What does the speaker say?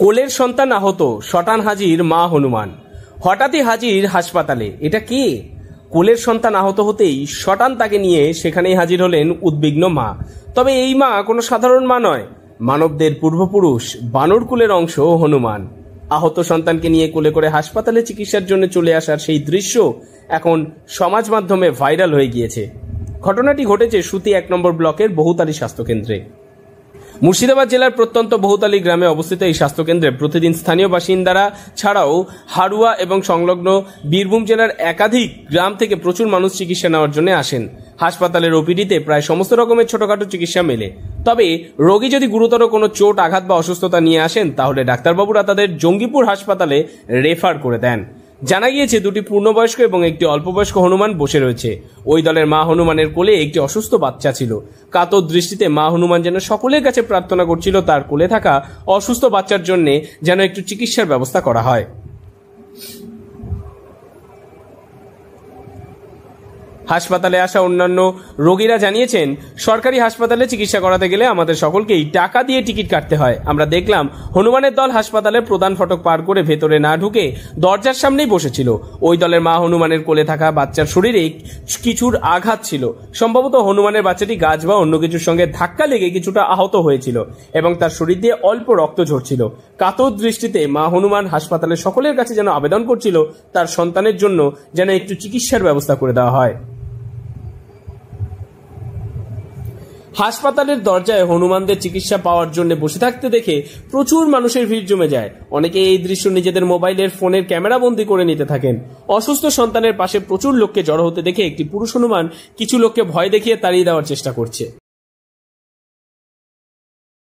কোলের সন্তান আহত, শটান হাজির মা হনুমান। হঠাৎই হাজির হাসপাতালে। এটা কে? কোলের সন্তান আহত হতেই শটান তাকে নিয়ে সেখানেই হাজির হলেন উদ্বিগ্ন মা। তবে এই মা কোনো সাধারণ মা নয়, মানবদের পূর্বপুরুষ বানর কুলের অংশ হনুমান। আহত সন্তানকে নিয়ে কোলে করে হাসপাতালে চিকিৎসার জন্য চলে আসার সেই দৃশ্য এখন সমাজ মাধ্যমে ভাইরাল হয়ে গিয়েছে। ঘটনাটি ঘটেছে সুতি 1 নম্বর ব্লকের বহুতালী স্বাস্থ্যকেন্দ্রে। মুর্শিদাবাদ জেলার প্রত্যন্ত বহুতালী গ্রামে অবস্থিত এই স্বাস্থ্যকেন্দ্রে প্রতিদিন স্থানীয় বাসিন্দারা ছাড়াও হাড়ুয়া এবং সংলগ্ন বীরভূম জেলার একাধিক গ্রাম থেকে প্রচুর মানুষ চিকিৎসা নেওয়ার জন্য আসেন। হাসপাতালের ওপিডিতে প্রায় সমস্ত রকমের ছোটখাটো চিকিৎসা মেলে। তবে রোগী যদি গুরুতর কোনো চোট, আঘাত বা অসুস্থতা নিয়ে আসেন তাহলে ডাক্তারবাবুরা তাদের জঙ্গিপুর হাসপাতালে রেফার করে দেন। জানা গিয়েছে 2টি পূর্ণবয়স্ক এবং একটি অল্পবয়স্ক হনুমান বসে রয়েছে। ওই দলের মা হনুমানের কোলে একটি অসুস্থ বাচ্চা ছিল। কাতর দৃষ্টিতে মা হনুমান যেন সকলের কাছে প্রার্থনা করছিল তার কোলে থাকা অসুস্থ বাচ্চার জন্য যেন একটু চিকিৎসার ব্যবস্থা করা হয়। হাসপাতালে আসা অন্যান্য রোগীরা জানিয়েছেন, সরকারি হাসপাতালে চিকিৎসা করাতে গেলে আমাদের সকলকেই টাকা দিয়ে টিকিট কাটতে হয়। আমরা দেখলাম হনুমানের দল হাসপাতালের প্রধান ফটক পার করে ভেতরে না ঢুকে দরজার সামনেই বসেছিল। ওই দলের মা হনুমানের কোলে থাকা বাচ্চার শরীরে কিছুর আঘাত ছিল। সম্ভবত হনুমানের বাচ্চাটি গাছ বা অন্য কিছুর সঙ্গে ধাক্কা লেগে কিছুটা আহত হয়েছিল এবং তার শরীর দিয়ে অল্প রক্ত ঝরছিল। কাতর দৃষ্টিতে মা হনুমান হাসপাতালের সকলের কাছে যেন আবেদন করছিল তার সন্তানের জন্য যেন একটু চিকিৎসার ব্যবস্থা করে দেওয়া হয়। হাসপাতালের দরজায় হনুমানদের চিকিৎসা পাওয়ার জন্য বসে থাকতে দেখে প্রচুর মানুষের ভিড় জমে যায়। অনেকে এই দৃশ্য নিজেদের মোবাইলের ফোনের ক্যামেরা বন্দী করে নিতে থাকেন। অসুস্থ সন্তানের পাশে প্রচুর লোককে জড়ো হতে দেখে একটি পুরুষ হনুমান কিছু লোককে ভয় দেখিয়ে তাড়িয়ে দেওয়ার চেষ্টা করছে।